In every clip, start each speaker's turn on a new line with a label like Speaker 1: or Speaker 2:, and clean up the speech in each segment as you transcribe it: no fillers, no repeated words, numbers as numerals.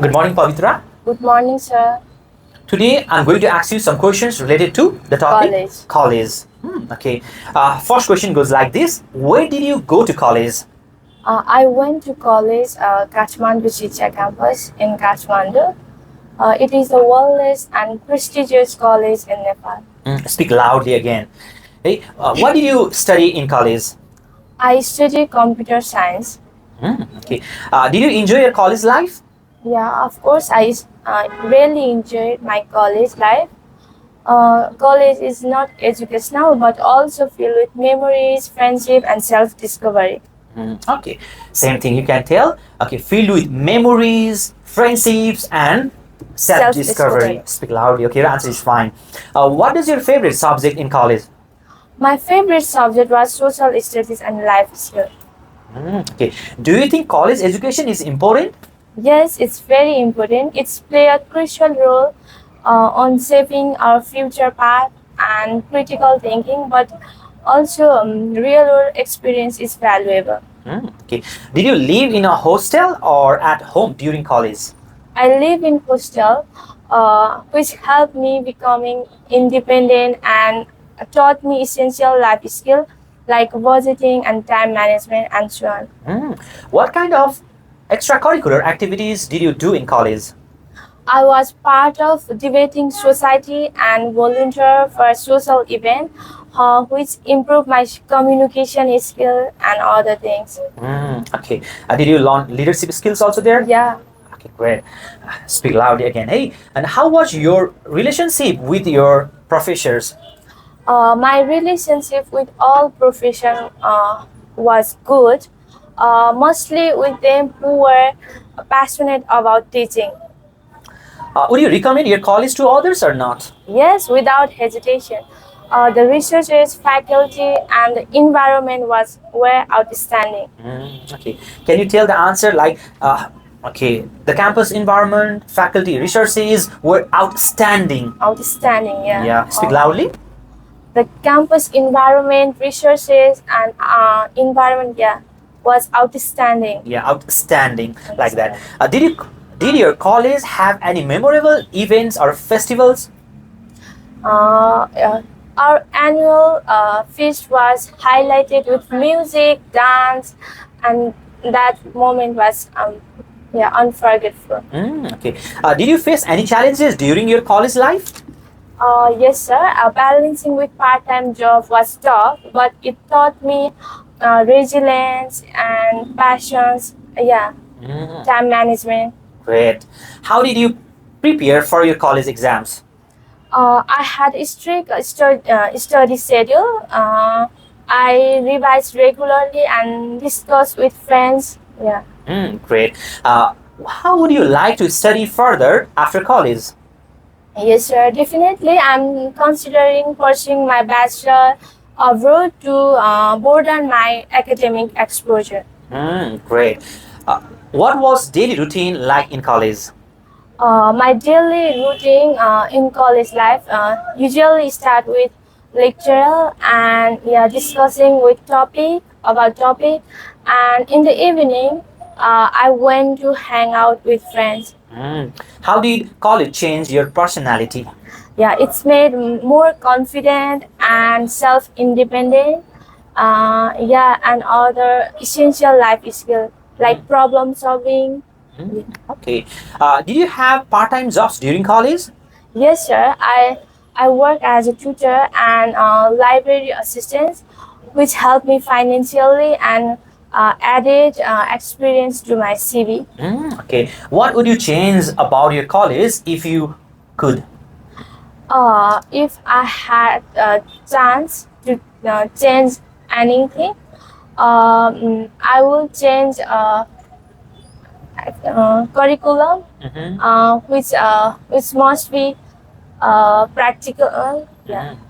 Speaker 1: Good morning, Pabitra.
Speaker 2: Good morning, sir.
Speaker 1: Today, I'm going to ask you some questions related to the topic college. Okay. First question goes like this: where did you go to college?
Speaker 2: I went to college, Kathmandu Shiksha campus in Kathmandu. It is the world's and prestigious college in Nepal.
Speaker 1: Speak loudly again. Hey, what did you study in college?
Speaker 2: I study computer science.
Speaker 1: Okay. Did you enjoy your college life?
Speaker 2: Yeah, of course, I really enjoyed my college life. College is not educational but also filled with memories, friendship, and self-discovery.
Speaker 1: Okay. Same thing you can tell. Okay. Filled with memories, friendships, and self-discovery. Speak loudly. Okay. Your answer is fine. What is your favorite subject in college?
Speaker 2: My favorite subject was social studies and life skills.
Speaker 1: Okay. Do you think college education is important?
Speaker 2: Yes, it's very important. It's play a crucial role on shaping our future path and critical thinking, but also real world experience is valuable.
Speaker 1: Okay. Did you live in a hostel or at home during college?
Speaker 2: I live in hostel, which helped me becoming independent and taught me essential life skills like budgeting and time management and so on.
Speaker 1: What kind of extracurricular activities did you do in college?
Speaker 2: I was part of debating society and volunteer for social event, which improved my communication skill and other things.
Speaker 1: Okay. Did you learn leadership skills also there?
Speaker 2: Yeah.
Speaker 1: Okay, great. Speak loudly again. Hey, and how was your relationship with your professors?
Speaker 2: My relationship with all profession was good, mostly with them who were passionate about teaching.
Speaker 1: Would you recommend your college to others or not?
Speaker 2: Yes, without hesitation. The researchers, faculty, and the environment were outstanding.
Speaker 1: Okay. Can you tell the answer like, okay, the campus environment, faculty, researches were outstanding.
Speaker 2: Outstanding, yeah.
Speaker 1: Yeah. Speak loudly.
Speaker 2: The campus environment, resources, and environment, yeah, was outstanding.
Speaker 1: Yeah, outstanding, like that. Did your college have any memorable events or festivals?
Speaker 2: Our annual feast was highlighted with music, dance, and that moment was unforgettable.
Speaker 1: Okay. Did you face any challenges during your college life?
Speaker 2: Yes, sir. Balancing with part-time job was tough, but it taught me resilience and passions. Time management.
Speaker 1: Great. How did you prepare for your college exams?
Speaker 2: I had a strict study schedule. I revised regularly and discussed with friends. Yeah.
Speaker 1: Great. How would you like to study further after college?
Speaker 2: Yes, sir. Definitely, I'm considering pursuing my bachelor abroad to broaden my academic exposure.
Speaker 1: Great. What was daily routine like in college?
Speaker 2: My daily routine in college life usually start with lecture and discussing with topic, and in the evening I went to hang out with friends.
Speaker 1: How did college change your personality?
Speaker 2: Yeah, it's made more confident and self-independent. And other essential life skills like problem solving.
Speaker 1: Okay. Did you have part-time jobs during college?
Speaker 2: Yes, sir. I work as a tutor and library assistant, which helped me financially and added experience to my CV.
Speaker 1: Okay. What would you change about your college if you could?
Speaker 2: If I had a chance to change anything, I will change curriculum, which must be practical.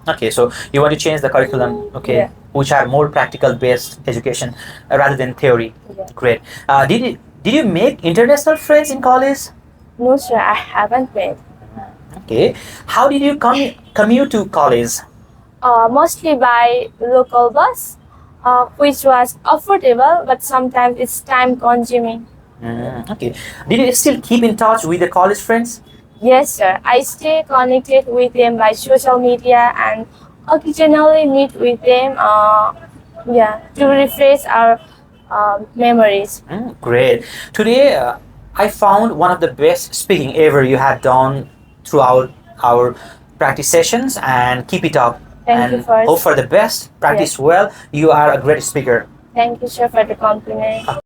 Speaker 1: Okay, so you want to change the curriculum, okay,
Speaker 2: Yeah.
Speaker 1: which are more practical-based education rather than theory.
Speaker 2: Yeah.
Speaker 1: Great. Did you make international friends in college?
Speaker 2: No, sir, I haven't made.
Speaker 1: Okay. How did you commute to college?
Speaker 2: Mostly by local bus, which was affordable, but sometimes it's time consuming.
Speaker 1: Okay. Did you still keep in touch with the college friends?
Speaker 2: Yes, sir. I stay connected with them by social media and occasionally meet with them. To refresh our memories.
Speaker 1: Great. Today, I found one of the best speaking ever you had done throughout our practice sessions, and keep it up.
Speaker 2: Thank you
Speaker 1: And
Speaker 2: for
Speaker 1: hope for the best. Practice
Speaker 2: Yes.
Speaker 1: well. You are a great speaker.
Speaker 2: Thank you, sir, for the compliment.